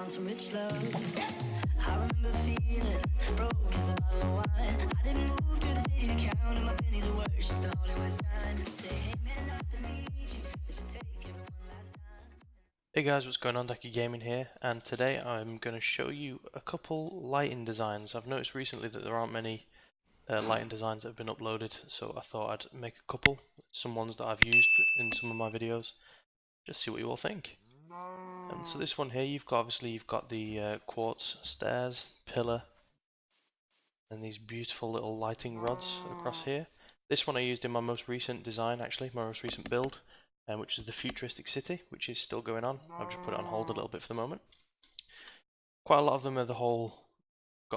found some rich love. I remember feeling broke as a bottle of wine. I didn't move to the city to count, and my pennies of worship the Hollywood sign. Say, hey man, nice to meet you. It should take everyone last time. Hey guys, what's going on? DeccaGaming here, and today I'm going to show you a couple lighting designs. I've noticed recently that there aren't many lighting designs that have been uploaded, so I thought I'd make a couple, some ones that I've used in some of my videos, just see what you all think. So this one here, you've got the quartz stairs, pillar, and these beautiful little lighting rods across here. This one I used in my most recent design, actually, my most recent build, which is the futuristic city, which is still going on. I've just put it on hold a little bit for the moment. Quite a lot of them are got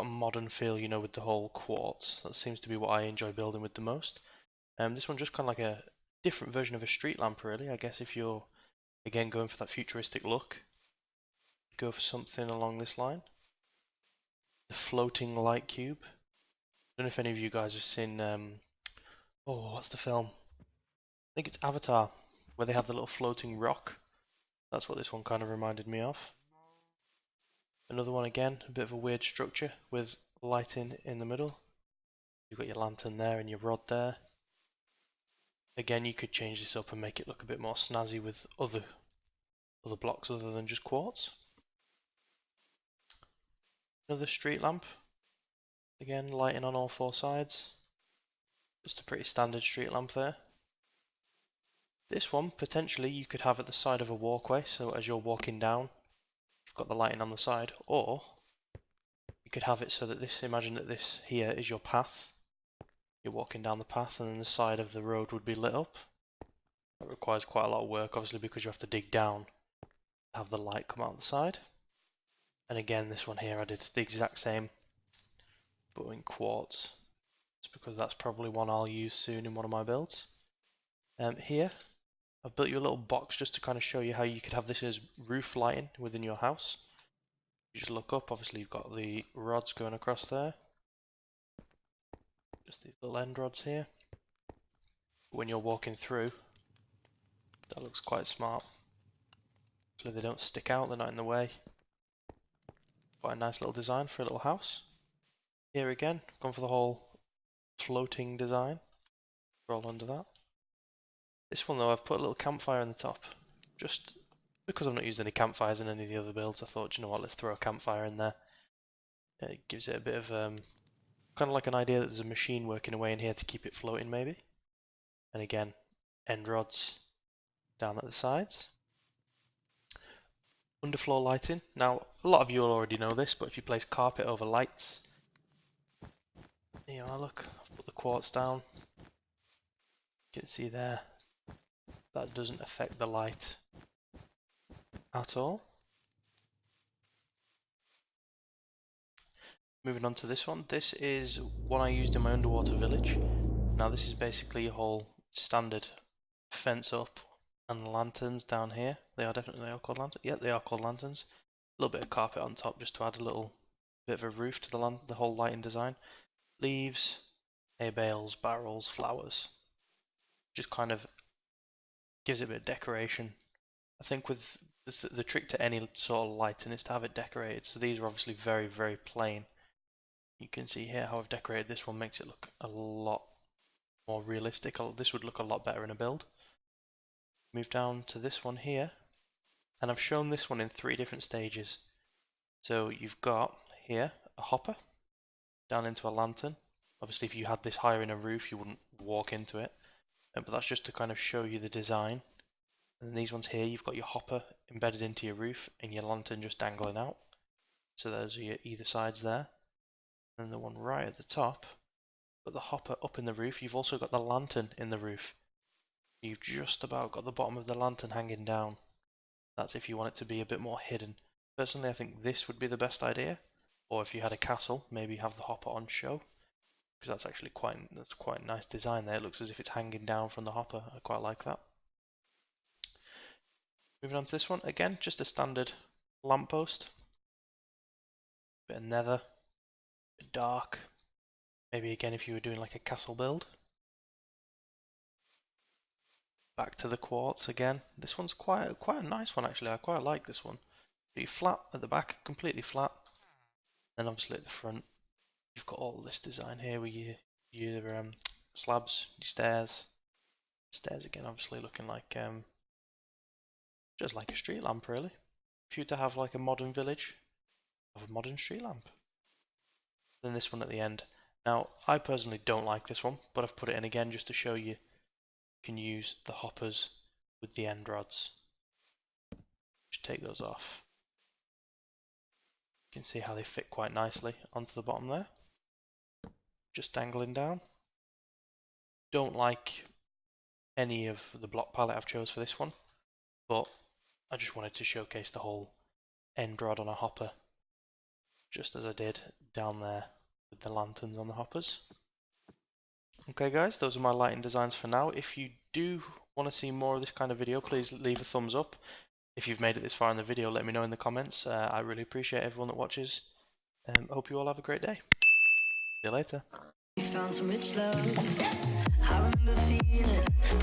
a modern feel, you know, with the whole quartz. That seems to be what I enjoy building with the most. This one's just kind of like a different version of a street lamp, really. I guess if you're, again, going for that futuristic look, go for something along this line. The floating light cube. I don't know if any of you guys have seen, what's the film? I think it's Avatar, where they have the little floating rock. That's what this one kind of reminded me of. Another one again, a bit of a weird structure with lighting in the middle. You've got your lantern there and your rod there. Again, you could change this up and make it look a bit more snazzy with other blocks other than just quartz. Another street lamp. Again, lighting on all four sides. Just a pretty standard street lamp there. This one, potentially, you could have at the side of a walkway, so as you're walking down, you've got the lighting on the side, or you could have it so that imagine that this here is your path. You're walking down the path and then the side of the road would be lit up. That requires quite a lot of work, obviously, because you have to dig down to have the light come out the side. And again, this one here I did the exact same, but in quartz. It's because that's probably one I'll use soon in one of my builds. Here, I've built you a little box just to kind of show you how you could have this as roof lighting within your house. You just look up, obviously you've got the rods going across there. Just these little end rods here. When you're walking through, that looks quite smart. So they don't stick out, they're not in the way. Quite a nice little design for a little house. Here again, gone for the whole floating design. Roll under that. This one though, I've put a little campfire in the top. Just because I've not used any campfires in any of the other builds, I thought, you know what, let's throw a campfire in there. It gives it a bit of, kind of like an idea that there's a machine working away in here to keep it floating maybe. And again, end rods down at the sides. Underfloor lighting. Now, a lot of you will already know this, but if you place carpet over lights, here, look, I've put the quartz down. You can see there, that doesn't affect the light at all. Moving on to this one. This is one I used in my underwater village. Now this is basically a whole standard fence up and lanterns down here. They are called lanterns. Yeah, they are called lanterns. A little bit of carpet on top just to add a little bit of a roof to the whole lighting design. Leaves, hay bales, barrels, flowers. Just kind of gives it a bit of decoration. I think with the trick to any sort of lighting is to have it decorated. So these are obviously very, very plain. You can see here how I've decorated this one, makes it look a lot more realistic. This would look a lot better in a build. Move down to this one here, and I've shown this one in 3 different stages. So you've got here a hopper down into a lantern. Obviously if you had this higher in a roof you wouldn't walk into it, but that's just to kind of show you the design. And then these ones here, you've got your hopper embedded into your roof and your lantern just dangling out. So those are your either sides there. And the one right at the top, got the hopper up in the roof. You've also got the lantern in the roof. You've just about got the bottom of the lantern hanging down. That's if you want it to be a bit more hidden. Personally, I think this would be the best idea. Or if you had a castle, maybe have the hopper on show. Because that's actually quite a nice design there. It looks as if it's hanging down from the hopper. I quite like that. Moving on to this one, again, just a standard lamppost. Bit of nether. Bit dark. Maybe again if you were doing like a castle build. Back to the quartz again. This one's quite a nice one actually. I quite like this one. Pretty flat at the back, completely flat. Then obviously at the front, you've got all this design here with your slabs, your stairs. Stairs again, obviously looking like just like a street lamp, really. If you were to have like a modern village, have a modern street lamp. Then this one at the end. Now, I personally don't like this one, but I've put it in again just to show you can use the hoppers with the end rods. Just take those off. You can see how they fit quite nicely onto the bottom there. Just dangling down. Don't like any of the block palette I've chose for this one, but I just wanted to showcase the whole end rod on a hopper, just as I did down there with the lanterns on the hoppers. Okay guys, those are my lighting designs for now. If you do want to see more of this kind of video, please leave a thumbs up. If you've made it this far in the video, let me know in the comments. I really appreciate everyone that watches. Hope you all have a great day. See you later. We found some rich love. I remember feeling